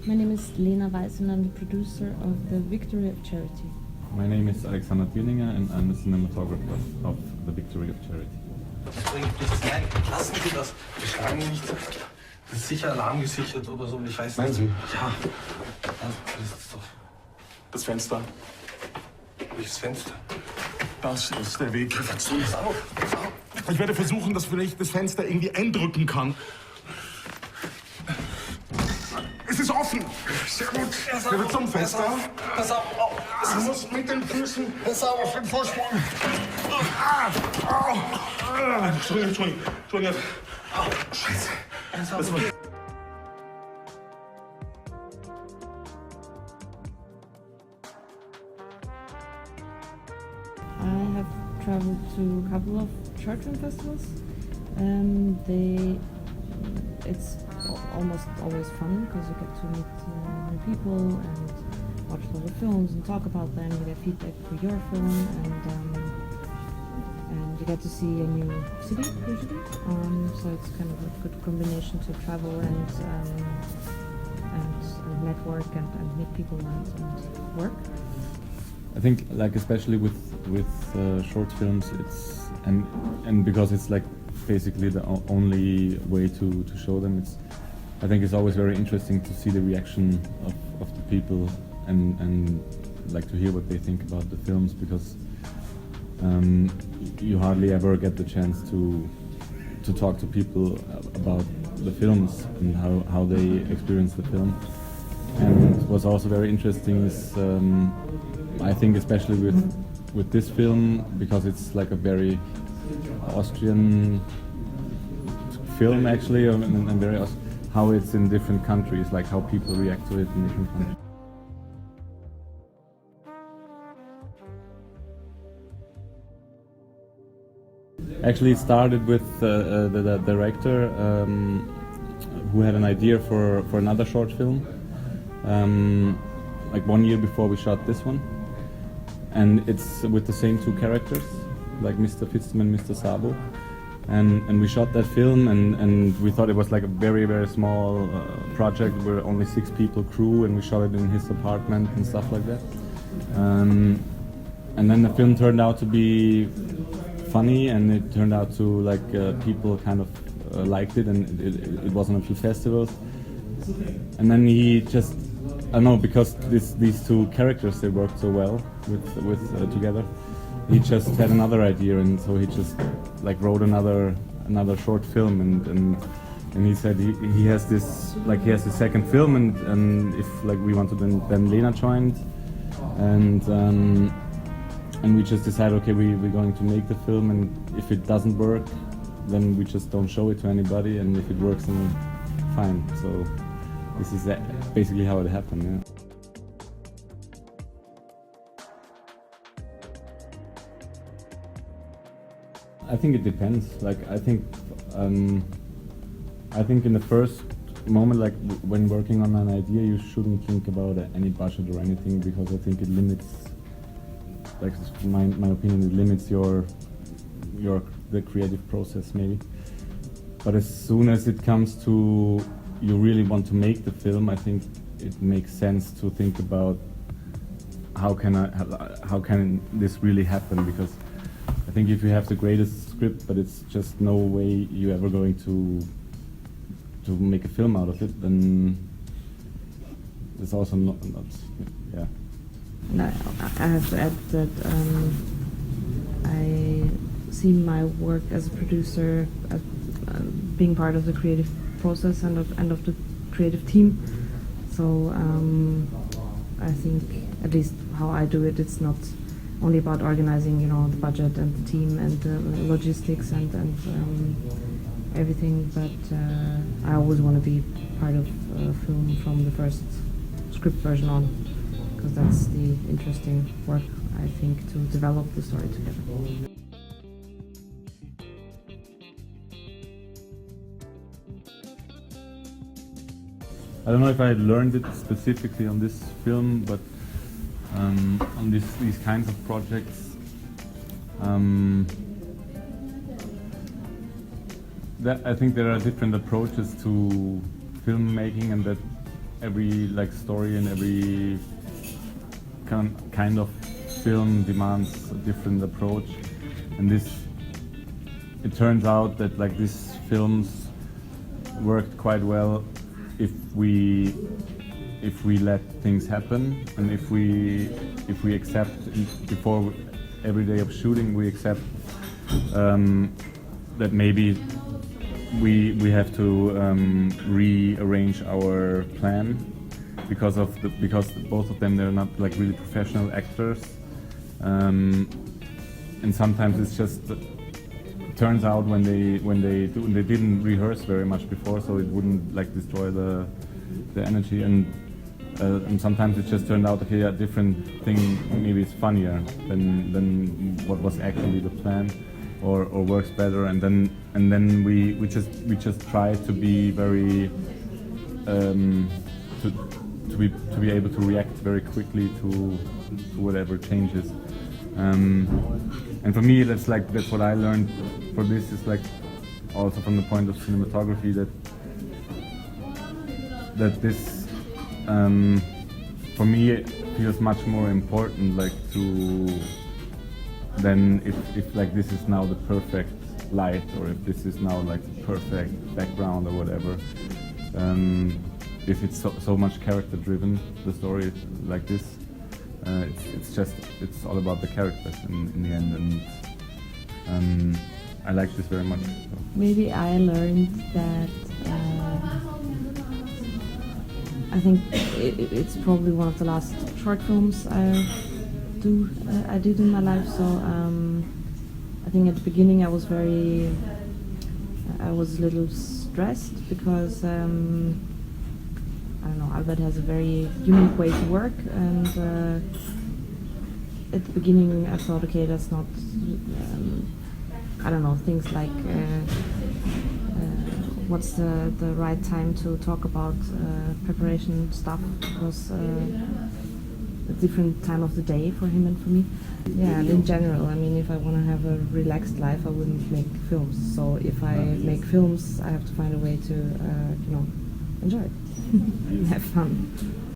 My name is Lena Weiss and I'm the producer of the Victory of Charity. My name is Alexander Dirninger and I'm the cinematographer of the Victory of Charity. Das bringt nichts. Nein, lassen Sie das. Wir schlagen ihn nicht. Das ist sicher alarmgesichert oder so. Ich weiß nicht. Meinen Sie? Ja. Das ist doch... Das Fenster. Welches Fenster? Das ist der Weg. Pass auf. Ich werde versuchen, dass vielleicht das Fenster irgendwie eindrücken kann. Es ist offen. Sehr gut. Der wird zum Fenster. Pass auf. Ich muss mit den Füßen auf den Vorsprung. Entschuldigung. Scheiße. Das war... I have traveled to a couple of short film festivals. It's almost always fun because you get to meet new people and watch a lot of films and talk about them. You get feedback for your film and you get to see a new city usually. So it's kind of a good combination to travel and network and meet people and work. I think, like, especially with short films, it's and because it's like basically the only way to show them. I think it's always very interesting to see the reaction of the people and like to hear what they think about the films, because you hardly ever get the chance to talk to people about the films and how they experience the film. And what's also very interesting is I think especially with this film, because it's like a very Austrian film actually, and very how it's in different countries, like how people react to it in different countries. Actually, it started with the director who had an idea for another short film, like 1 year before we shot this one. And it's with the same two characters, like Mr. Fitzman and Mr. Sabo. And we shot that film and we thought it was like a very, very small project. We're only 6 people crew and we shot it in his apartment and stuff like that. And then the film turned out to be funny, and it turned out to like people kind of liked it, and it was on a few festivals. And then he just, I don't know, because these two characters, they worked so well with together. He just had another idea, and so he just like wrote another short film, and he said he has this, like, he has the second film, and if like we wanted, then Lena joined, and we just decided, okay, we're going to make the film, and if it doesn't work, then we just don't show it to anybody, and if it works, then fine. So this is basically how it happened. Yeah. I think it depends. Like, I think in the first moment, like when working on an idea, you shouldn't think about any budget or anything, because I think it limits, like my opinion, it limits the creative process maybe. But as soon as it comes to you really want to make the film, I think it makes sense to think about how can this really happen, because I think if you have the greatest script, but it's just no way you're ever going to make a film out of it, then it's also not yeah. And I have to add that I see my work as a producer as being part of the creative process and of the creative team. So I think, at least how I do it, it's not only about organizing, the budget and the team and the logistics and everything, but I always want to be part of a film from the first script version on, because that's the interesting work, I think, to develop the story together. I don't know if I learned it specifically on this film, but on these kinds of projects, I think there are different approaches to filmmaking, and that every like story and every kind of film demands a different approach, and it turns out that like these films worked quite well if we let things happen, and if we accept before every day of shooting, we accept that maybe we have to rearrange our plan because both of them, they're not like really professional actors, and sometimes it's just turns out when they didn't rehearse very much before, so it wouldn't like destroy the energy, and sometimes it just turned out, okay, a different thing maybe it's funnier than what was actually the plan, or works better, and then we just try to be very to be able to react very quickly to whatever changes, and for me that's what I learned for this, is like also from the point of cinematography, that this for me it feels much more important, like than if like this is now the perfect light, or if this is now like the perfect background or whatever. If it's so much character driven, the story like this, it's all about the characters in the end, and I like this very much. So. Maybe I learned that I think it's probably one of the last short films I did in my life. So I think at the beginning I was a little stressed because I don't know, Albert has a very unique way to work, and at the beginning I thought, okay, that's not, I don't know, things like what's the right time to talk about preparation stuff. It was a different time of the day for him and for me. Yeah, and in general, I mean, if I want to have a relaxed life, I wouldn't make films. So if I make films, I have to find a way to, enjoy it, have fun.